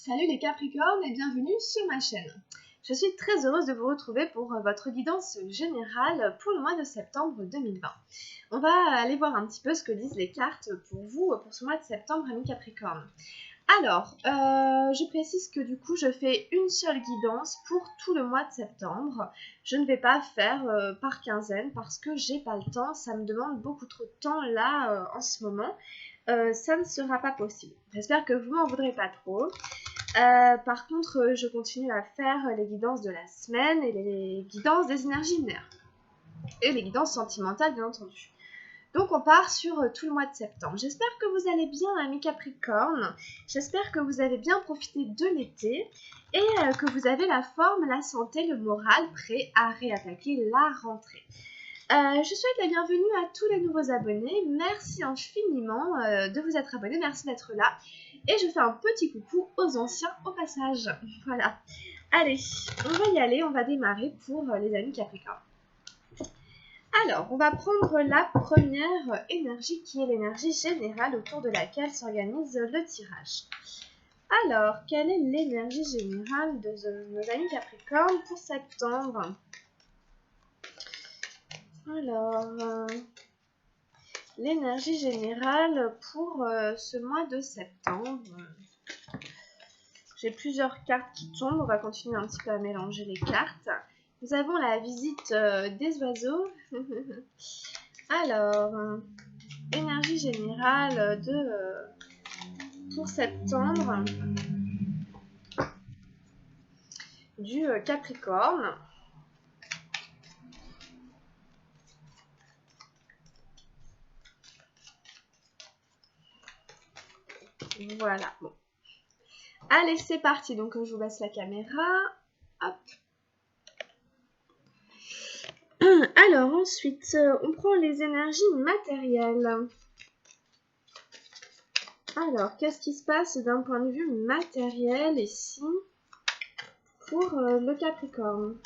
Salut les Capricornes et bienvenue sur ma chaîne. Je suis très heureuse de vous retrouver pour votre guidance générale pour le mois de septembre 2020. On va aller voir un petit peu ce que disent les cartes pour vous pour ce mois de septembre, amis Capricornes. Alors, je précise que du coup, je fais une seule guidance pour tout le mois de septembre. Je ne vais pas faire par quinzaine parce que j'ai pas le temps, ça me demande beaucoup trop de temps là en ce moment. Ça ne sera pas possible. J'espère que vous m'en voudrez pas trop. Par contre, je continue à faire les guidances de la semaine et les guidances des énergies lunaires. Et les guidances sentimentales, bien entendu. Donc on part sur tout le mois de septembre. J'espère que vous allez bien, amis Capricorne. J'espère que vous avez bien profité de l'été et que vous avez la forme, la santé, le moral prêt à réattaquer la rentrée. Je souhaite la bienvenue à tous les nouveaux abonnés. Merci infiniment de vous être abonnés. Merci d'être là. Et je fais un petit coucou aux anciens au passage. Voilà. Allez, on va y aller. On va démarrer pour les amis Capricorne. Alors, on va prendre la première énergie qui est l'énergie générale autour de laquelle s'organise le tirage. Alors, quelle est l'énergie générale de nos amis Capricorne pour septembre ? Alors, l'énergie générale pour ce mois de septembre. J'ai plusieurs cartes qui tombent. On va continuer un petit peu à mélanger les cartes. Nous avons la visite des oiseaux. Alors, énergie générale pour septembre du Capricorne. Voilà, bon. Allez, c'est parti. Donc, je vous laisse la caméra. Hop. Alors, ensuite, on prend les énergies matérielles. Alors, qu'est-ce qui se passe d'un point de vue matériel ici pour le Capricorne ?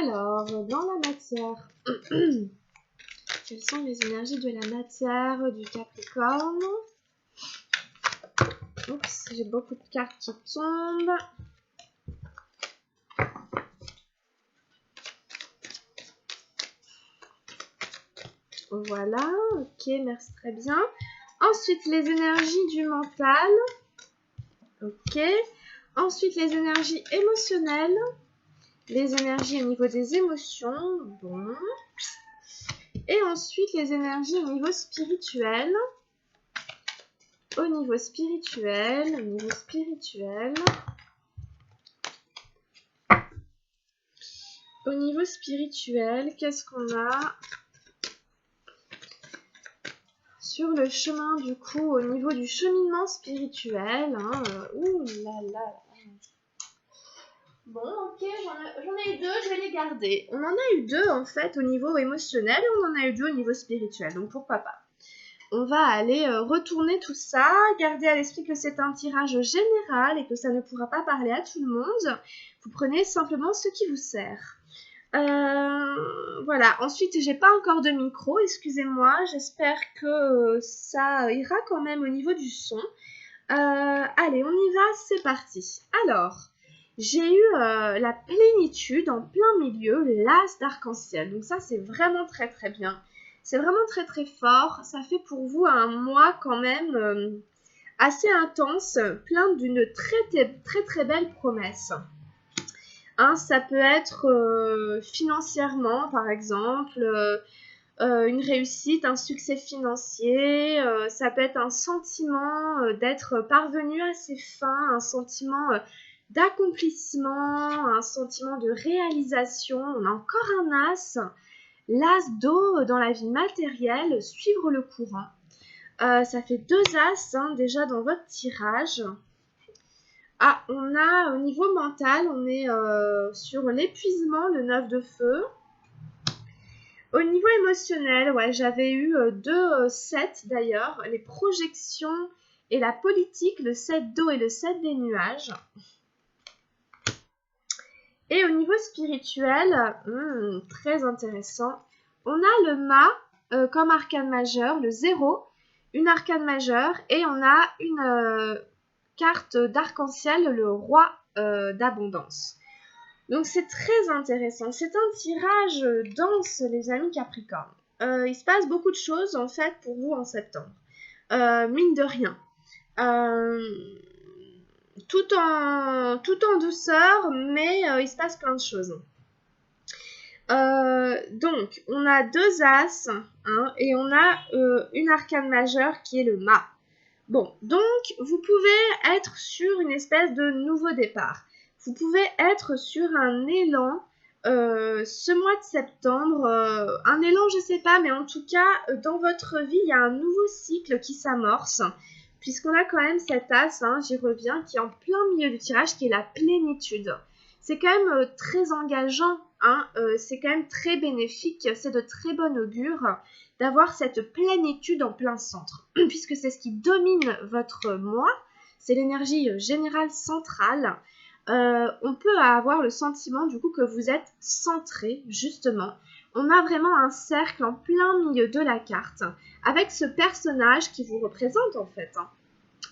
Alors, dans la matière, quelles sont les énergies de la matière du Capricorne ? Oups, j'ai beaucoup de cartes qui tombent. Voilà, ok, merci, très bien. Ensuite, les énergies du mental. Ok. Ensuite, les énergies émotionnelles. Les énergies au niveau des émotions. Bon. Et ensuite, les énergies au niveau spirituel. Au niveau spirituel. Au niveau spirituel, qu'est-ce qu'on a ? Sur le chemin, du coup, au niveau du cheminement spirituel. Ouh là là. Bon, ok, j'en ai eu deux, je vais les garder. On en a eu deux, en fait, au niveau émotionnel et on en a eu deux au niveau spirituel, donc pourquoi pas. On va aller retourner tout ça, garder à l'esprit que c'est un tirage général et que ça ne pourra pas parler à tout le monde. Vous prenez simplement ce qui vous sert. Voilà, ensuite j'ai pas encore de micro, excusez-moi, j'espère que ça ira quand même au niveau du son. Allez, on y va, c'est parti. Alors, j'ai eu la plénitude en plein milieu, l'as d'arc-en-ciel, donc ça c'est vraiment très très bien. C'est vraiment très très fort, ça fait pour vous un mois quand même assez intense, plein d'une très belle promesse. Ça peut être financièrement, par exemple, une réussite, un succès financier. Ça peut être un sentiment d'être parvenu à ses fins, un sentiment d'accomplissement, un sentiment de réalisation. On a encore un as, l'as d'eau dans la vie matérielle, suivre le courant. Ça fait deux as déjà dans votre tirage. Ah, on a au niveau mental, on est sur l'épuisement, le 9 de feu. Au niveau émotionnel, ouais, j'avais eu deux sets d'ailleurs, les projections et la politique, le set d'eau et le set des nuages. Et au niveau spirituel, très intéressant, on a le mât comme arcane majeur, le 0, une arcane majeure, et on a une carte d'arc-en-ciel, le roi d'abondance. Donc c'est très intéressant, c'est un tirage dense les amis Capricorne. Il se passe beaucoup de choses en fait pour vous en septembre, mine de rien. Tout en douceur, mais il se passe plein de choses. Donc, on a deux as, hein, et on a une arcane majeure qui est le mât. Bon, donc, vous pouvez être sur une espèce de nouveau départ. Vous pouvez être sur un élan ce mois de septembre. Un élan, je sais pas, mais en tout cas, dans votre vie, il y a un nouveau cycle qui s'amorce. Puisqu'on a quand même cet as, hein, j'y reviens, qui est en plein milieu du tirage, qui est la plénitude. C'est quand même très engageant, hein, c'est quand même très bénéfique, c'est de très bon augure d'avoir cette plénitude en plein centre, puisque c'est ce qui domine votre moi, c'est l'énergie générale centrale. On peut avoir le sentiment du coup que vous êtes centré, justement. On a vraiment un cercle en plein milieu de la carte, avec ce personnage qui vous représente en fait,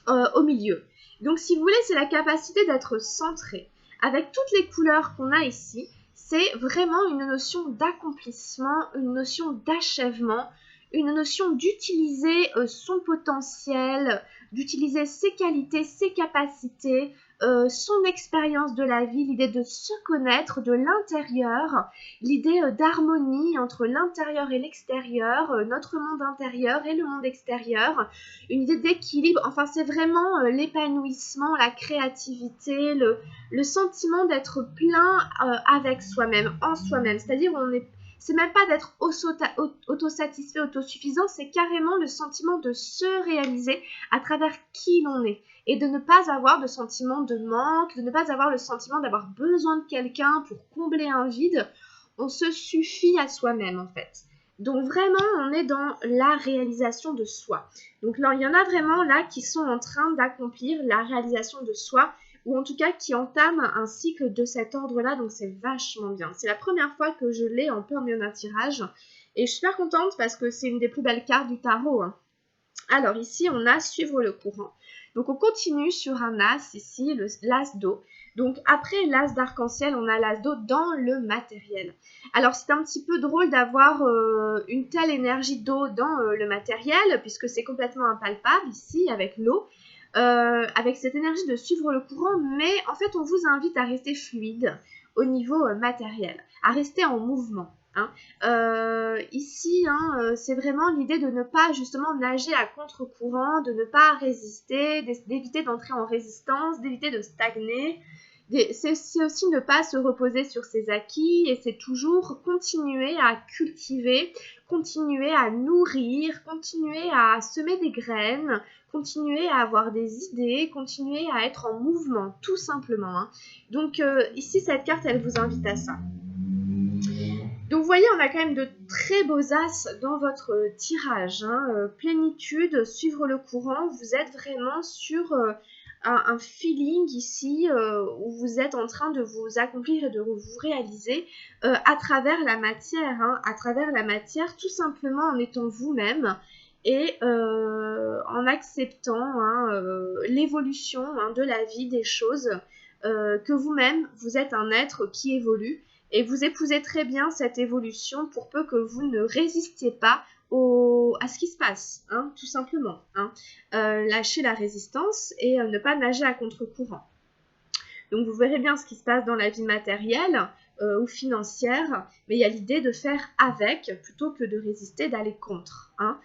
hein, au milieu. Donc si vous voulez, c'est la capacité d'être centré. Avec toutes les couleurs qu'on a ici, c'est vraiment une notion d'accomplissement, une notion d'achèvement, une notion d'utiliser son potentiel, d'utiliser ses qualités, ses capacités, son expérience de la vie, l'idée de se connaître de l'intérieur, l'idée d'harmonie entre l'intérieur et l'extérieur, notre monde intérieur et le monde extérieur, une idée d'équilibre, enfin c'est vraiment l'épanouissement, la créativité, le sentiment d'être plein avec soi-même, en soi-même, c'est-à-dire c'est même pas d'être autosatisfait, autosuffisant, c'est carrément le sentiment de se réaliser à travers qui l'on est et de ne pas avoir de sentiment de manque, de ne pas avoir le sentiment d'avoir besoin de quelqu'un pour combler un vide. On se suffit à soi-même en fait. Donc vraiment, on est dans la réalisation de soi. Donc là, il y en a vraiment là qui sont en train d'accomplir la réalisation de soi, ou en tout cas qui entament un cycle de cet ordre-là, donc c'est vachement bien. C'est la première fois que je l'ai en plein milieu d'un tirage, et je suis super contente parce que c'est une des plus belles cartes du tarot, hein. Alors ici, on a suivre le courant. Donc on continue sur un as ici, l'as d'eau. Donc après l'as d'arc-en-ciel, on a l'as d'eau dans le matériel. Alors c'est un petit peu drôle d'avoir une telle énergie d'eau dans le matériel, puisque c'est complètement impalpable ici avec l'eau. Avec cette énergie de suivre le courant, mais en fait on vous invite à rester fluide au niveau matériel, à rester en mouvement. Hein. Ici, hein, c'est vraiment l'idée de ne pas justement nager à contre-courant, de ne pas résister, d'éviter d'entrer en résistance, d'éviter de stagner. C'est aussi ne pas se reposer sur ses acquis et c'est toujours continuer à cultiver, continuer à nourrir, continuer à semer des graines, continuer à avoir des idées, continuer à être en mouvement, tout simplement. Hein. Donc ici, cette carte, elle vous invite à ça. Donc vous voyez, on a quand même de très beaux as dans votre tirage. Hein. Plénitude, suivre le courant, vous êtes vraiment sur un feeling ici où vous êtes en train de vous accomplir et de vous réaliser à travers la matière. Hein. À travers la matière, tout simplement en étant vous-même et en acceptant hein, l'évolution hein, de la vie, des choses, que vous-même, vous êtes un être qui évolue. Et vous épousez très bien cette évolution pour peu que vous ne résistiez pas à ce qui se passe, hein, tout simplement. Hein. Lâcher la résistance et ne pas nager à contre-courant. Donc vous verrez bien ce qui se passe dans la vie matérielle ou financière, mais il y a l'idée de faire avec plutôt que de résister, d'aller contre. Hein.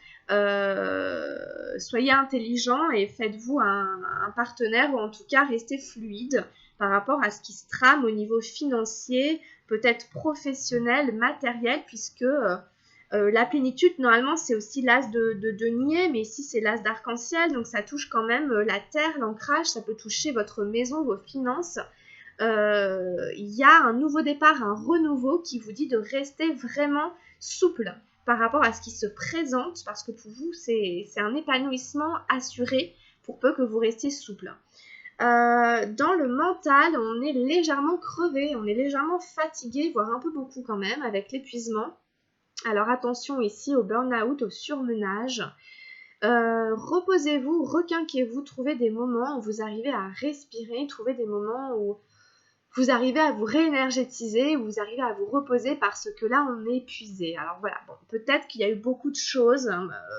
Soyez intelligent et faites-vous un partenaire ou en tout cas restez fluide par rapport à ce qui se trame au niveau financier, peut-être professionnel, matériel, puisque la plénitude, normalement, c'est aussi l'as de denier, mais ici, c'est l'as d'arc-en-ciel, donc ça touche quand même la terre, l'ancrage, ça peut toucher votre maison, vos finances. Il y a un nouveau départ, un renouveau qui vous dit de rester vraiment souple par rapport à ce qui se présente, parce que pour vous, c'est un épanouissement assuré pour peu que vous restiez souple. Dans le mental, on est légèrement crevé, on est légèrement fatigué, voire un peu beaucoup quand même, avec l'épuisement. Alors attention ici au burn-out, au surmenage. Reposez-vous, requinquez-vous, trouvez des moments où vous arrivez à respirer, trouvez des moments où vous arrivez à vous réénergétiser, où vous arrivez à vous reposer parce que là on est épuisé. Alors voilà, bon, peut-être qu'il y a eu beaucoup de choses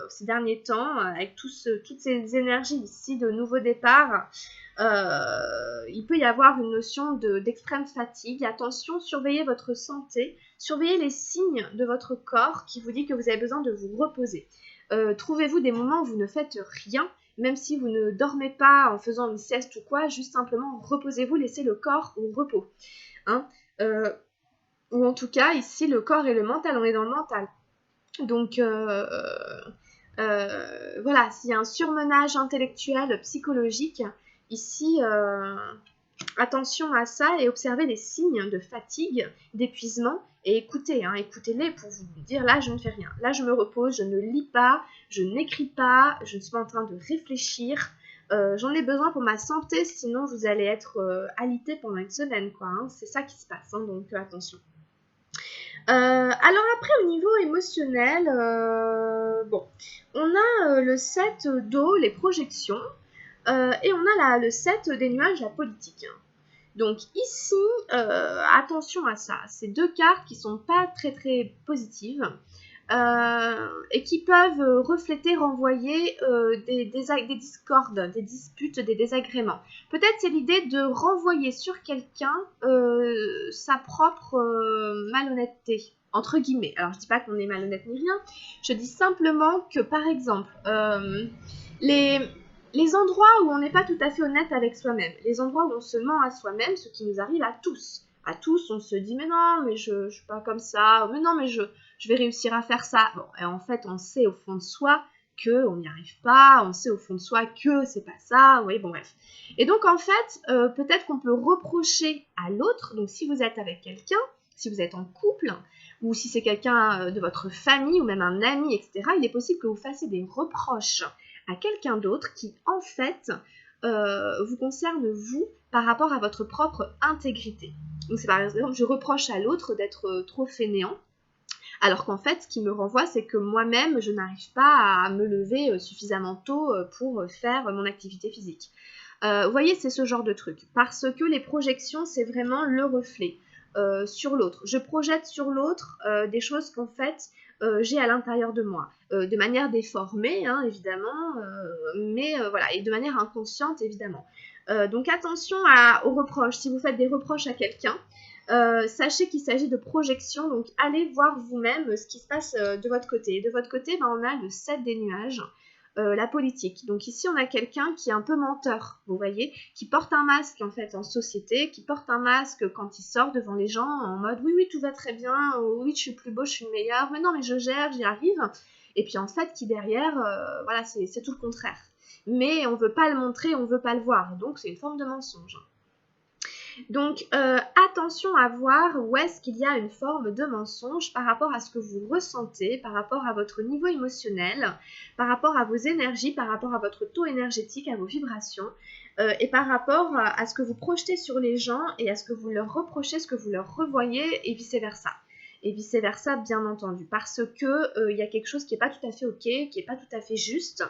ces derniers temps, avec toutes ces énergies ici de nouveau départ. Il peut y avoir une notion d'extrême fatigue. Attention, surveillez votre santé, surveillez les signes de votre corps qui vous dit que vous avez besoin de vous reposer. Trouvez-vous des moments où vous ne faites rien, même si vous ne dormez pas en faisant une sieste ou quoi, juste simplement reposez-vous, laissez le corps au repos. Hein, ou en tout cas, ici, le corps et le mental, on est dans le mental. Donc, voilà, s'il y a un surmenage intellectuel, psychologique, ici, attention à ça et observez les signes de fatigue, d'épuisement et écoutez, écoutez-les pour vous dire là je ne fais rien, là je me repose, je ne lis pas, je n'écris pas, je ne suis pas en train de réfléchir, j'en ai besoin pour ma santé, sinon vous allez être alité pendant une semaine, quoi, c'est ça qui se passe, donc attention. Alors après au niveau émotionnel, bon, on a le 7 d'eau, les projections, et on a le 7 des nuages, la politique. Donc ici, attention à ça, c'est deux cartes qui sont pas très très positives et qui peuvent refléter, renvoyer des discordes, des disputes, des désagréments. Peut-être c'est l'idée de renvoyer sur quelqu'un sa propre malhonnêteté, entre guillemets. Alors je dis pas qu'on est malhonnête ni rien, je dis simplement que par exemple, les endroits où on n'est pas tout à fait honnête avec soi-même, les endroits où on se ment à soi-même, ce qui nous arrive à tous. À tous, on se dit mais non, mais je suis pas comme ça, mais non, mais je vais réussir à faire ça. Bon, et en fait, on sait au fond de soi qu'on n'y arrive pas, on sait au fond de soi que c'est pas ça, oui, bon bref. Et donc en fait, peut-être qu'on peut reprocher à l'autre, donc si vous êtes avec quelqu'un, si vous êtes en couple, ou si c'est quelqu'un de votre famille, ou même un ami, etc., il est possible que vous fassiez des reproches à quelqu'un d'autre qui, en fait, vous concerne vous par rapport à votre propre intégrité. Donc c'est par exemple, je reproche à l'autre d'être trop fainéant, alors qu'en fait, ce qui me renvoie, c'est que moi-même, je n'arrive pas à me lever suffisamment tôt pour faire mon activité physique. Vous voyez, c'est ce genre de truc. Parce que les projections, c'est vraiment le reflet sur l'autre. Je projette sur l'autre des choses qu'en fait, j'ai à l'intérieur de moi. De manière déformée, évidemment, mais voilà, et de manière inconsciente, évidemment. Donc attention aux reproches. Si vous faites des reproches à quelqu'un, sachez qu'il s'agit de projection, donc allez voir vous-même ce qui se passe de votre côté. De votre côté, on a le 7 des nuages, la politique. Donc ici, on a quelqu'un qui est un peu menteur, vous voyez, qui porte un masque en fait en société, qui porte un masque quand il sort devant les gens en mode oui, oui, tout va très bien, oui, je suis plus beau, je suis le meilleur, mais non, mais je gère, j'y arrive. Et puis en fait, qui derrière, voilà, c'est tout le contraire. Mais on ne veut pas le montrer, on ne veut pas le voir, donc c'est une forme de mensonge. Donc attention à voir où est-ce qu'il y a une forme de mensonge par rapport à ce que vous ressentez, par rapport à votre niveau émotionnel, par rapport à vos énergies, par rapport à votre taux énergétique, à vos vibrations, et par rapport à ce que vous projetez sur les gens et à ce que vous leur reprochez, ce que vous leur revoyez, et vice-versa. Et vice-versa, bien entendu, parce que y a quelque chose qui n'est pas tout à fait ok, qui n'est pas tout à fait juste.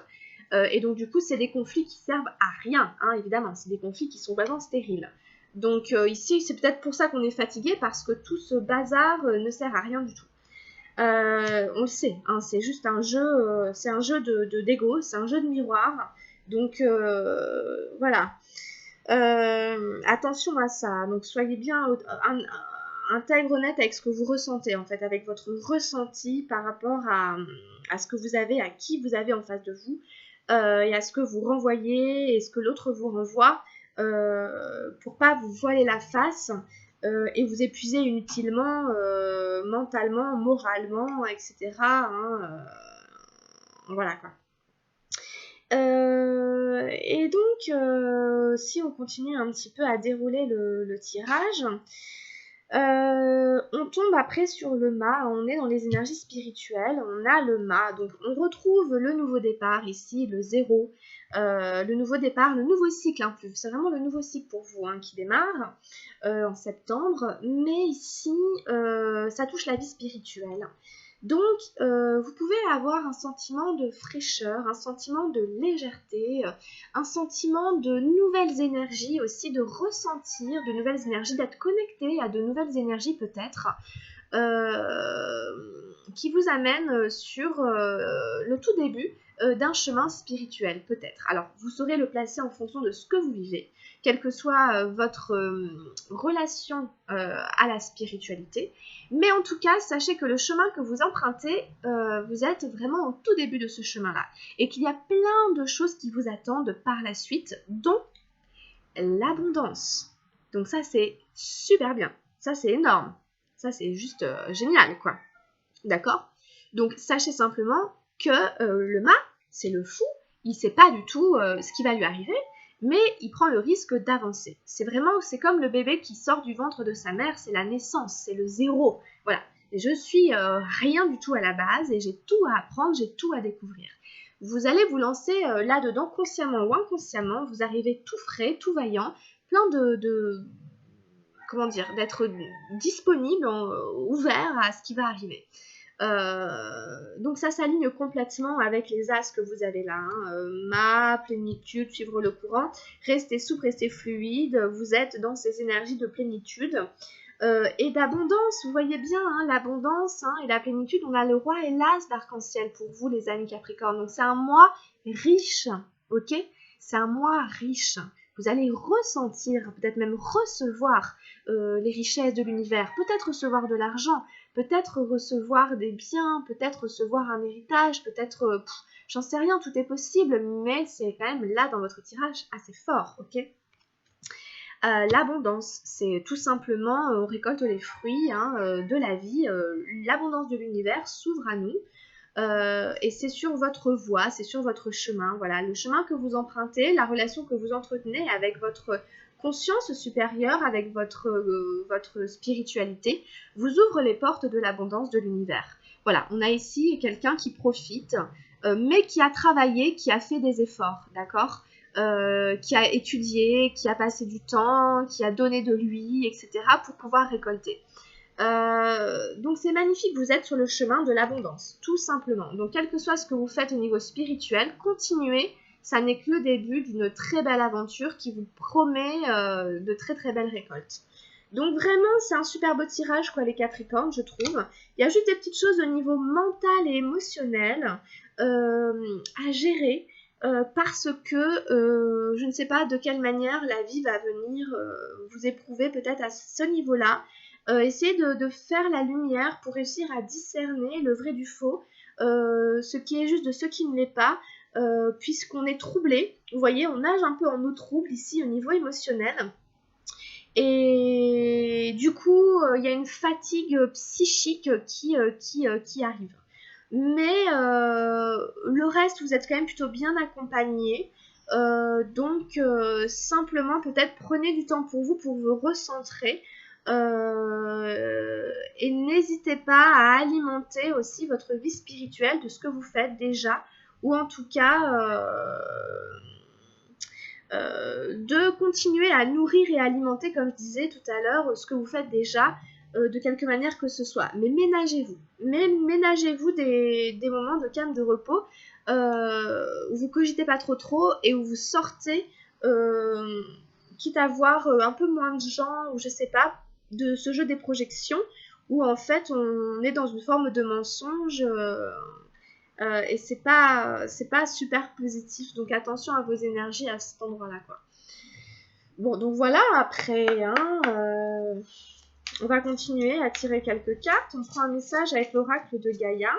Et donc du coup, c'est des conflits qui servent à rien, évidemment. C'est des conflits qui sont vraiment stériles. Donc ici, c'est peut-être pour ça qu'on est fatigué, parce que tout ce bazar ne sert à rien du tout. On le sait, c'est juste un jeu, c'est un jeu d'ego, c'est un jeu de miroir. Donc voilà. Attention à ça. Donc soyez bien intègre honnête avec ce que vous ressentez, en fait, avec votre ressenti par rapport à ce que vous avez, à qui vous avez en face de vous, et à ce que vous renvoyez et ce que l'autre vous renvoie. Pour pas vous voiler la face et vous épuiser inutilement mentalement, moralement, etc. Voilà quoi. Et donc, si on continue un petit peu à dérouler le tirage, On tombe après sur le mât, on est dans les énergies spirituelles, on a le mât, donc on retrouve le nouveau départ ici, le zéro, le nouveau départ, le nouveau cycle, hein, c'est vraiment le nouveau cycle pour vous hein, qui démarre en septembre, mais ici ça touche la vie spirituelle. Donc, vous pouvez avoir un sentiment de fraîcheur, un sentiment de légèreté, un sentiment de nouvelles énergies aussi, de ressentir de nouvelles énergies, d'être connecté à de nouvelles énergies peut-être, qui vous amènent sur le tout début d'un chemin spirituel peut-être. Alors, vous saurez le placer en fonction de ce que vous vivez, quelle que soit votre relation à la spiritualité. Mais en tout cas, sachez que le chemin que vous empruntez, vous êtes vraiment au tout début de ce chemin-là. Et qu'il y a plein de choses qui vous attendent par la suite, dont l'abondance. Donc ça, c'est super bien. Ça, c'est énorme. Ça, c'est juste génial, quoi. D'accord? Donc, sachez simplement que le mât, c'est le fou. Il ne sait pas du tout ce qui va lui arriver, mais il prend le risque d'avancer. C'est comme le bébé qui sort du ventre de sa mère, c'est la naissance, c'est le zéro. Voilà. Et je suis rien du tout à la base et j'ai tout à apprendre, j'ai tout à découvrir. Vous allez vous lancer là-dedans, consciemment ou inconsciemment. Vous arrivez tout frais, tout vaillant, plein comment dire, d'être disponible, ouvert à ce qui va arriver. Donc ça s'aligne complètement avec les as que vous avez là, hein. Mât, plénitude, suivre le courant, restez souple, restez fluide, vous êtes dans ces énergies de plénitude et d'abondance, vous voyez bien hein, l'abondance hein, et la plénitude, on a le roi et l'as d'arc-en-ciel pour vous les amis Capricorne, donc c'est un mois riche, ok? C'est un mois riche, vous allez ressentir, peut-être même recevoir les richesses de l'univers, peut-être recevoir de l'argent, peut-être recevoir des biens, peut-être recevoir un héritage, peut-être, j'en sais rien, tout est possible, mais c'est quand même là dans votre tirage assez fort, ok? L'abondance, c'est tout simplement, on récolte les fruits hein, de la vie, l'abondance de l'univers s'ouvre à nous, et c'est sur votre voie, c'est sur votre chemin, voilà, le chemin que vous empruntez, la relation que vous entretenez avec votre conscience supérieure, avec votre spiritualité, vous ouvre les portes de l'abondance de l'univers. Voilà, on a ici quelqu'un qui profite, mais qui a travaillé, qui a fait des efforts, d'accord? Qui a étudié, qui a passé du temps, qui a donné de lui, etc. pour pouvoir récolter. Donc c'est magnifique, vous êtes sur le chemin de l'abondance, tout simplement. Donc quel que soit ce que vous faites au niveau spirituel, continuez, ça n'est que le début d'une très belle aventure qui vous promet de très très belles récoltes. Donc vraiment c'est un super beau tirage quoi les Capricornes je trouve. Il y a juste des petites choses au niveau mental et émotionnel à gérer. Parce que je ne sais pas de quelle manière la vie va venir vous éprouver peut-être à ce niveau-là. Essayez de faire la lumière pour réussir à discerner le vrai du faux, ce qui est juste de ce qui ne l'est pas, puisqu'on est troublé. Vous voyez, on nage un peu en eau trouble ici au niveau émotionnel. Et du coup, il y a une fatigue psychique qui arrive. Mais le reste, vous êtes quand même plutôt bien accompagné. Donc, simplement, peut-être prenez du temps pour vous recentrer. Et n'hésitez pas à alimenter aussi votre vie spirituelle de ce que vous faites déjà. Ou en tout cas, de continuer à nourrir et alimenter, comme je disais tout à l'heure, ce que vous faites déjà, de quelque manière que ce soit. Mais ménagez-vous. Ménagez-vous des moments de calme, de repos, où vous cogitez pas trop et où vous sortez, quitte à voir un peu moins de gens, ou je sais pas, de ce jeu des projections, où en fait on est dans une forme de mensonge, et c'est pas super positif. Donc attention à vos énergies à cet endroit-là, quoi. Bon, donc voilà, après, hein, on va continuer à tirer quelques cartes. On prend un message avec l'oracle de Gaïa.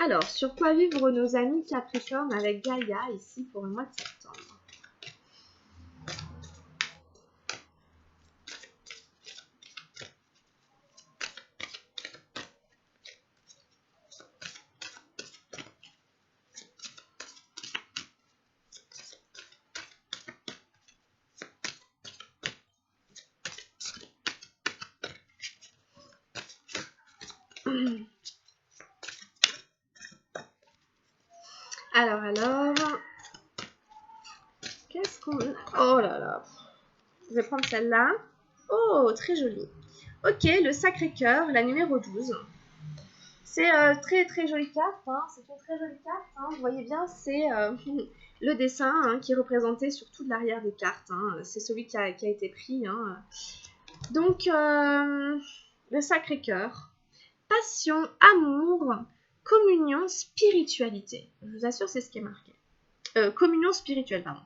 Alors, sur quoi vivre nos amis Capricorne avec Gaïa ici pour le mois de septembre? Alors, qu'est-ce qu'on a? Oh là là, je vais prendre celle-là. Oh, très jolie. Ok, le Sacré-Cœur, la numéro 12. C'est très très jolie carte, hein. C'est une très jolie carte, hein. Vous voyez bien, c'est le dessin, hein, qui est représenté sur toute l'arrière des cartes, hein. C'est celui qui a été pris, hein. Donc, le Sacré-Cœur, passion, amour, communion, spiritualité. Je vous assure, c'est ce qui est marqué. Communion spirituelle, pardon.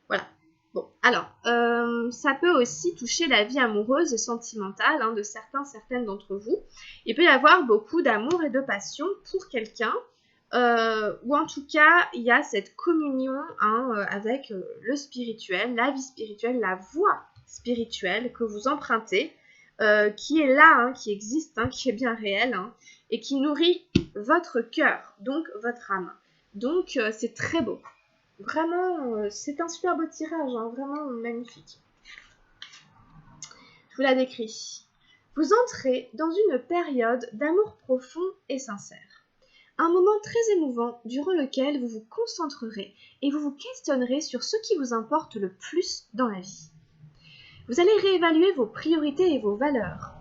Voilà. Bon, alors, ça peut aussi toucher la vie amoureuse et sentimentale, hein, de certaines d'entre vous. Il peut y avoir beaucoup d'amour et de passion pour quelqu'un, ou en tout cas, il y a cette communion, hein, avec le spirituel, la vie spirituelle, la voie spirituelle que vous empruntez, qui est là, hein, qui existe, hein, qui est bien réelle, hein, et qui nourrit votre cœur, donc votre âme. Donc, c'est très beau. Vraiment, c'est un super beau tirage, hein, vraiment magnifique. Je vous la décris. Vous entrez dans une période d'amour profond et sincère. Un moment très émouvant durant lequel vous vous concentrerez et vous vous questionnerez sur ce qui vous importe le plus dans la vie. Vous allez réévaluer vos priorités et vos valeurs.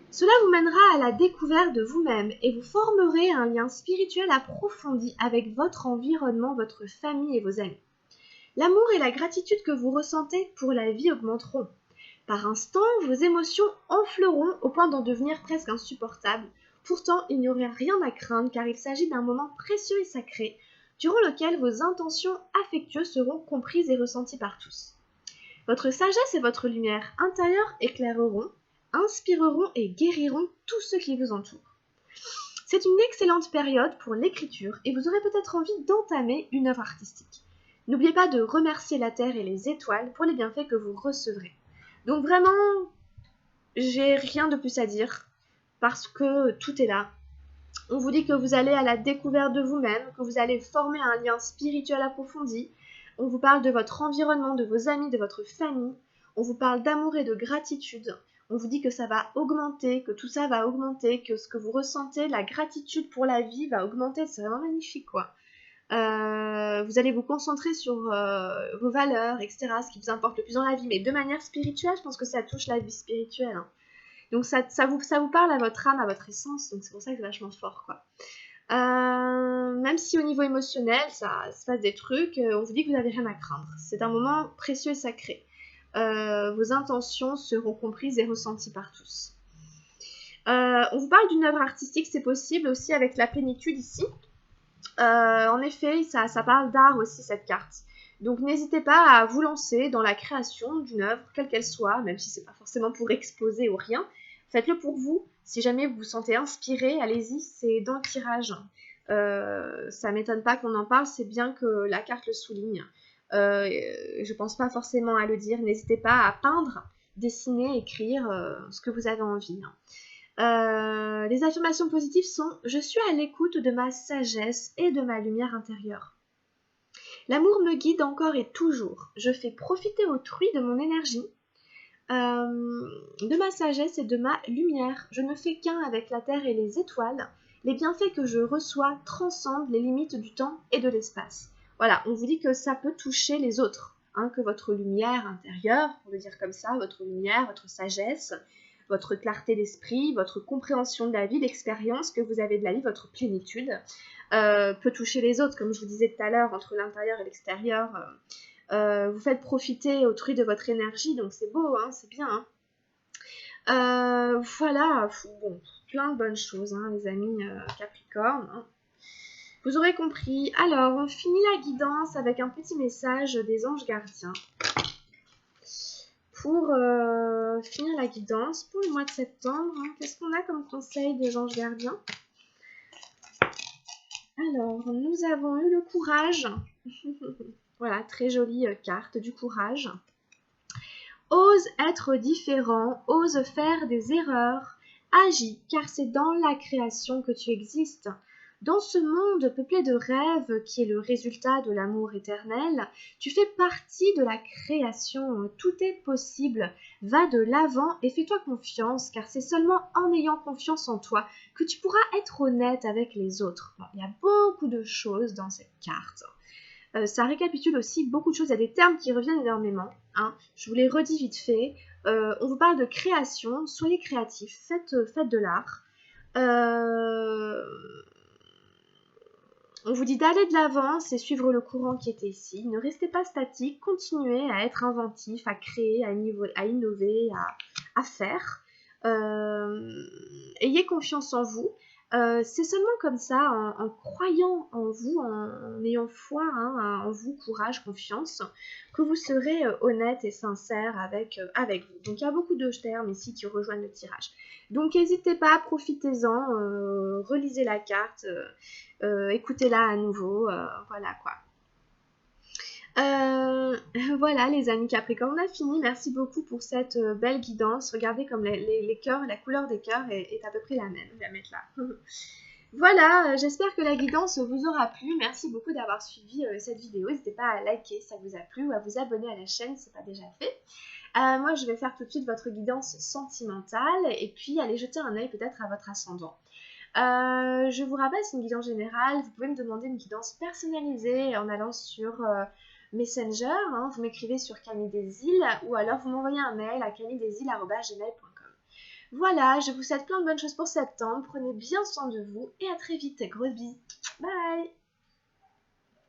Cela vous mènera à la découverte de vous-même et vous formerez un lien spirituel approfondi avec votre environnement, votre famille et vos amis. L'amour et la gratitude que vous ressentez pour la vie augmenteront. Par instants, vos émotions enfleront au point d'en devenir presque insupportables. Pourtant, il n'y aurait rien à craindre car il s'agit d'un moment précieux et sacré durant lequel vos intentions affectueuses seront comprises et ressenties par tous. Votre sagesse et votre lumière intérieure éclaireront, inspireront et guériront tous ceux qui vous entourent. C'est une excellente période pour l'écriture et vous aurez peut-être envie d'entamer une œuvre artistique. N'oubliez pas de remercier la Terre et les étoiles pour les bienfaits que vous recevrez. Donc vraiment, j'ai rien de plus à dire parce que tout est là. On vous dit que vous allez à la découverte de vous-même, que vous allez former un lien spirituel approfondi. On vous parle de votre environnement, de vos amis, de votre famille. On vous parle d'amour et de gratitude. On vous dit que ça va augmenter, que tout ça va augmenter, que ce que vous ressentez, la gratitude pour la vie va augmenter. C'est vraiment magnifique, quoi. Vous allez vous concentrer sur vos valeurs, etc., ce qui vous importe le plus dans la vie, mais de manière spirituelle. Je pense que ça touche la vie spirituelle, hein. Donc ça vous parle à votre âme, à votre essence, donc c'est pour ça que c'est vachement fort, quoi. Même si au niveau émotionnel, ça se passe des trucs, on vous dit que vous n'avez rien à craindre. C'est un moment précieux et sacré. Vos intentions seront comprises et ressenties par tous. On vous parle d'une œuvre artistique, c'est possible aussi avec la plénitude ici. En effet, ça parle d'art aussi, cette carte. Donc n'hésitez pas à vous lancer dans la création d'une œuvre, quelle qu'elle soit, même si c'est pas forcément pour exposer ou rien. Faites-le pour vous. Si jamais vous vous sentez inspiré, allez-y, c'est dans le tirage. Ça m'étonne pas qu'on en parle, c'est bien que la carte le souligne. Je pense pas forcément à le dire. N'hésitez pas à peindre, dessiner, écrire ce que vous avez envie. Les affirmations positives sont « Je suis à l'écoute de ma sagesse et de ma lumière intérieure. L'amour me guide encore et toujours. Je fais profiter autrui de mon énergie, de ma sagesse et de ma lumière. Je ne fais qu'un avec la terre et les étoiles. Les bienfaits que je reçois transcendent les limites du temps et de l'espace. » Voilà, on vous dit que ça peut toucher les autres, hein, que votre lumière intérieure, pour le dire comme ça, votre lumière, votre sagesse, votre clarté d'esprit, votre compréhension de la vie, l'expérience que vous avez de la vie, votre plénitude, peut toucher les autres, comme je vous disais tout à l'heure, entre l'intérieur et l'extérieur. Vous faites profiter autrui de votre énergie, donc c'est beau, hein, c'est bien. Hein. Voilà, bon, plein de bonnes choses, hein, les amis Capricorne. Hein. Vous aurez compris. Alors, on finit la guidance avec un petit message des anges gardiens. Pour finir la guidance, pour le mois de septembre, hein, qu'est-ce qu'on a comme conseil des anges gardiens? Alors, nous avons eu le courage. Voilà, très jolie carte du courage. Ose être différent, ose faire des erreurs, agis, car c'est dans la création que tu existes. Dans ce monde peuplé de rêves qui est le résultat de l'amour éternel, tu fais partie de la création. Tout est possible. Va de l'avant et fais-toi confiance, car c'est seulement en ayant confiance en toi que tu pourras être honnête avec les autres. Bon, il y a beaucoup de choses dans cette carte. Ça récapitule aussi beaucoup de choses. Il y a des termes qui reviennent énormément. Hein. Je vous les redis vite fait. On vous parle de création. Soyez créatifs. Faites de l'art. On vous dit d'aller de l'avant, c'est suivre le courant qui était ici. Ne restez pas statique, continuez à être inventif, à créer, à innover, à faire. Ayez confiance en vous. C'est seulement comme ça, en croyant en vous, en ayant foi hein, en vous, courage, confiance, que vous serez honnête et sincère avec vous. Donc il y a beaucoup de termes ici qui rejoignent le tirage. Donc n'hésitez pas, profitez-en, relisez la carte, écoutez-la à nouveau, voilà quoi. Voilà les amis Capricorne, on a fini. Merci beaucoup pour cette belle guidance. Regardez comme les cœurs, la couleur des cœurs est à peu près la même. Je vais la mettre là. Voilà, j'espère que la guidance vous aura plu. Merci beaucoup d'avoir suivi cette vidéo. N'hésitez pas à liker si ça vous a plu ou à vous abonner à la chaîne si ce n'est pas déjà fait. Moi, je vais faire tout de suite votre guidance sentimentale et puis aller jeter un œil peut-être à votre ascendant. Je vous rappelle, c'est une guidance générale. Vous pouvez me demander une guidance personnalisée en allant sur Messenger. Hein, vous m'écrivez sur Camille des Îles ou alors vous m'envoyez un mail à camilledesilles@gmail.com. Voilà, je vous souhaite plein de bonnes choses pour septembre. Prenez bien soin de vous et à très vite. Gros bisous. Bye!